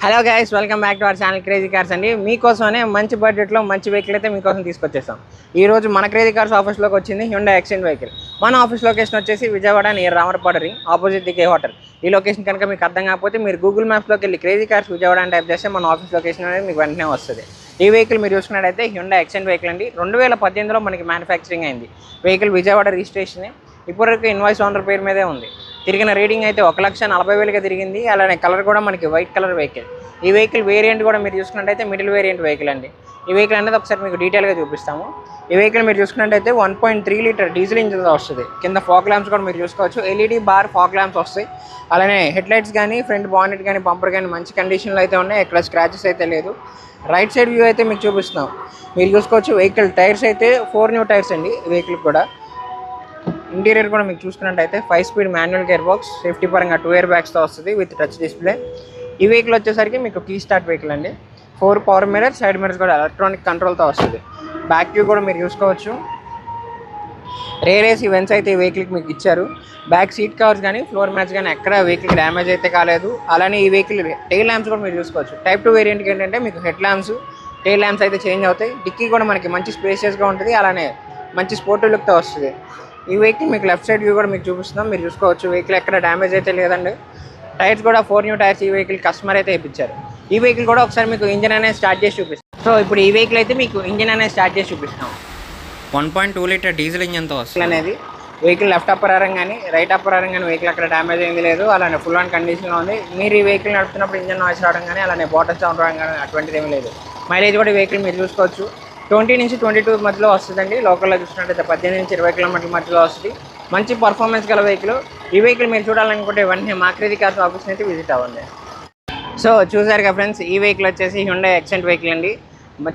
Hello guys, welcome back to our channel crazy cars అండి. మీకోసమనే మంచి బడ్జెట్లో మంచి వెహికల్ అయితే మీకోసం తీసుకొచ్చేస్తాం. ఈ రోజు మన క్రేజీ కార్స్ ఆఫీస్లోకి వచ్చింది హ్యుండై ఎక్స్టెంట్ వెహికల్. మన ఆఫీస్ లొకేషన్ వచ్చేసి Vijayawada near Ramarapadu ring opposite దిగే హోటల్. ఈ లొకేషన్ కనుక మీకు అర్థం కాకపోతే మీరు గూగుల్ మ్యాప్స్లోకి వెళ్ళి క్రేజీ కార్స్ విజయవాడ అని టైప్ చేస్తే మన ఆఫీస్ లొకేషన్ అనేది మీకు వెంటనే వస్తుంది. ఈ వెహికల్ మీరు చూసుకున్నట్టయితే హ్యుండై ఎక్స్టెంట్ వెహికల్ అండి. 2018లో మనకి మ్యానుఫ్యాక్చరింగ్ అయింది. Vehicle Vijayawada registration. ఇప్పటివరకు ఇన్వాయిస్ ఓనర్ పేరు మీదే ఉంది. తిరిగిన రీడింగ్ అయితే 1,40,000గా తిరిగింది. అలానే కలర్ కూడా మనకి వైట్ కలర్ వెహికల్. ఈ వెహికల్ వేరియంట్ కూడా మీరు చూసుకున్నట్టయితే మిడిల్ వేరియంట్ వెహికల్ అండి. ఈ వెహికల్ అనేది ఒకసారి మీకు డీటెయిల్గా చూపిస్తాము. ఈ వెహికల్ మీరు చూసుకున్నట్టయితే 1.3 లీటర్ డీజిల్ ఇంజిన్తో వస్తుంది. కింద ఫాగ్ ల్యాంప్స్ కూడా మీరు చూసుకోవచ్చు. ఎల్ఈడి బార్ ఫాగ్ ల్యాంప్స్ వస్తాయి. అలానే హెడ్ లైట్స్ కానీ ఫ్రంట్ బానెట్ కానీ బంపర్ కానీ మంచి కండిషన్లో అయితే ఉన్నాయి. ఎక్కడ స్క్రాచెస్ అయితే లేదు. రైట్ సైడ్ వ్యూ అయితే మీకు చూపిస్తున్నాం. మీరు చూసుకోవచ్చు. వెహికల్ టైర్స్ అయితే 4 న్యూ టైర్స్ అండి. ఈ వెహికల్ కూడా ఇంటీరియర్ కూడా మీకు చూసుకున్నట్టయితే 5 speed manual gear box, safety పరంగా 2 ఇయర్ బ్యాగ్స్తో వస్తుంది విత్ టచ్ డిస్ప్లే. ఈ వెహికల్ వచ్చేసరికి మీకు కీ స్టార్ట్ వెహికల్ అండి. 4 పవర్ మిరర్, సైడ్ మిరర్స్ కూడా ఎలక్ట్రానిక్ కంట్రోల్తో వస్తుంది. బ్యాక్ వ్యూ కూడా మీరు చూసుకోవచ్చు. రేర్ ఏసీ వెన్స్ అయితే ఈ వెహికల్కి మీకు ఇచ్చారు. బ్యాక్ సీట్ కవర్స్ కానీ ఫ్లోర్ మ్యాట్స్ కానీ ఎక్కడ వెహికల్ డ్యామేజ్ అయితే కాలేదు. అలానే ఈ వెహికల్ టైల్ ల్యాంప్స్ కూడా మీరు చూసుకోవచ్చు. టైప్ 2 వేరియంట్కి ఏంటంటే మీకు హెడ్ ల్యాంప్స్, టైల్ ల్యాంప్స్ అయితే చేంజ్ అవుతాయి. డిక్కీ కూడా మనకి మంచి స్పేషియస్గా ఉంటుంది. అలానే మంచి స్పోర్టివ్ లుక్తో వస్తుంది. ఈ వెహికల్ మీకు లెఫ్ట్ సైడ్ వ్యూ కూడా మీకు చూపిస్తున్నాం. మీరు చూసుకోవచ్చు. వెహికల్ ఎక్కడ డ్యామేజ్ అయితే లేదండి. టైర్స్ కూడా 4 న్యూ టైర్స్ ఈ వెహికల్ కస్టమర్ అయితే ఇప్పించారు. ఈ వెహికల్ కూడా ఒకసారి మీకు ఇంజిన్ అనేది స్టార్ట్ చేసి చూపిస్తాం. సో ఇప్పుడు ఈ వెహికల్ అయితే మీకు ఇంజిన్ అనేది స్టార్ట్ చేసి చూపిస్తాం. 1.2 లీటర్ డీజిల్ ఇంజిన్తో వస్తుంది అనేది. వెహికల్ లెఫ్ట్ అప్పర్ ఆరం కానీ రైట్ అప్పర్ ఆరం కానీ వెహికల్ అక్కడ డ్యామేజ్ అయింది లేదు. అలానే ఫుల్ ఆన్ కండిషన్లో ఉంది. మీరు ఈ వెహికల్ నడుపుతున్నప్పుడు ఇంజిన్ నాయిస్ రావడం కానీ అలానే బాటమ్ సౌండ్ రావడం కానీ అటువంటిది ఏమీ లేదు. మైలేజ్ కూడా ఈ వెహికల్ మీరు చూసుకోవచ్చు. 20 నుంచి 22 మధ్యలో వస్తుందండి. లోకల్లో చూసినట్టయితే 18 నుంచి 20 కిలోమీటర్ల మధ్యలో వస్తుంది. మంచి పర్ఫార్మెన్స్ గల వెహికల్. ఈ వెహికల్ మీరు చూడాలనుకుంటే వెంటనే మా క్రేజీ కార్స్ ఆఫీస్ని అయితే విజిట్ అవ్వండి. సో చూసారుగా ఫ్రెండ్స్, ఈ వెహికల్ వచ్చేసి హ్యుండై ఎక్సెంట్ వెహికల్ అండి.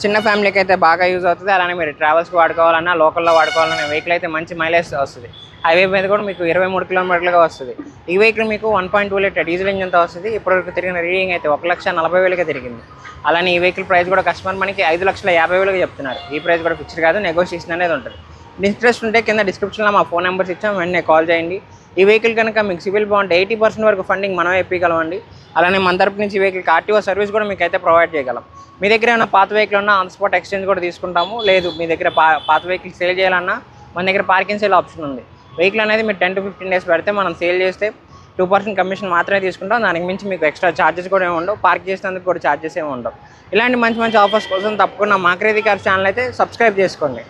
చిన్న ఫ్యామిలీకి అయితే బాగా యూజ్ అవుతుంది. అలానే మీరు ట్రావెల్స్కి వాడుకోవాలన్నా లోకల్లో వాడుకోవాలన్నా వెహికల్ అయితే మంచి మైలేజ్ వస్తుంది. హైవే మీద కూడా మీకు 23 కిలోమీటర్లుగా వస్తుంది. ఈ వెహికల్ మీకు 1.2 లీటర్ డీజిల్ ఇంజిన్తో వస్తుంది. ఇప్పటివరకు తిరిగిన రీడింగ్ అయితే 1,40,000గా తిరిగింది. అలానే ఈ వెహికల్ ప్రైస్ కూడా కస్టమర్ మనకి 5,50,000గా చెప్తున్నారు. ఈ ప్రైస్ కూడా ఫిక్స్డ్ కాదు, నెగోషియేషన్ అనేది ఉంటుంది. ఇంట్రెస్ట్ ఉంటే కింద డిస్క్రిప్షన్లో మా ఫోన్ నెంబర్స్ ఇచ్చాం, వెంటనే కాల్ చేయండి. ఈ వెహికల్ కనుక మీకు సివిల్ బాగుంటే 80% వరకు ఫండింగ్ మనం ఇప్పగలమండి. అలానే మన తరపు నుంచి వెహికల్కి ఆర్టీఓ సర్వీస్ కూడా మీకు అయితే ప్రొవైడ్ చేయగలం. మీ దగ్గర ఏమైనా పాత వెహికల్ ఉన్నా ఆన్ స్పాట్ ఎక్స్చేంజ్ కూడా తీసుకుంటాము. లేదు మీ దగ్గర పాత వెహికల్ సేల్ చేయాలన్నా మన దగ్గర పార్కింగ్ సేల్ ఆప్షన్ ఉంది. వెహికల్ అనేది మీరు 10 to 15 డేస్ పెడితే మనం సేల్ చేస్తే 2% కమిషన్ మాత్రమే తీసుకుంటాం. దానికి మించి మీకు ఎక్స్ట్రా ఛార్జెస్ కూడా ఏమి ఉండవు. పార్క్ చేసేందుకు కూడా ఛార్జెస్ ఏమి ఉండవు. ఇలాంటి మంచి మంచి ఆఫర్స్ కోసం తప్పకుండా మా క్రేజీ కార్స్ ఛానల్ అయితే సబ్స్క్రైబ్ చేసుకోండి.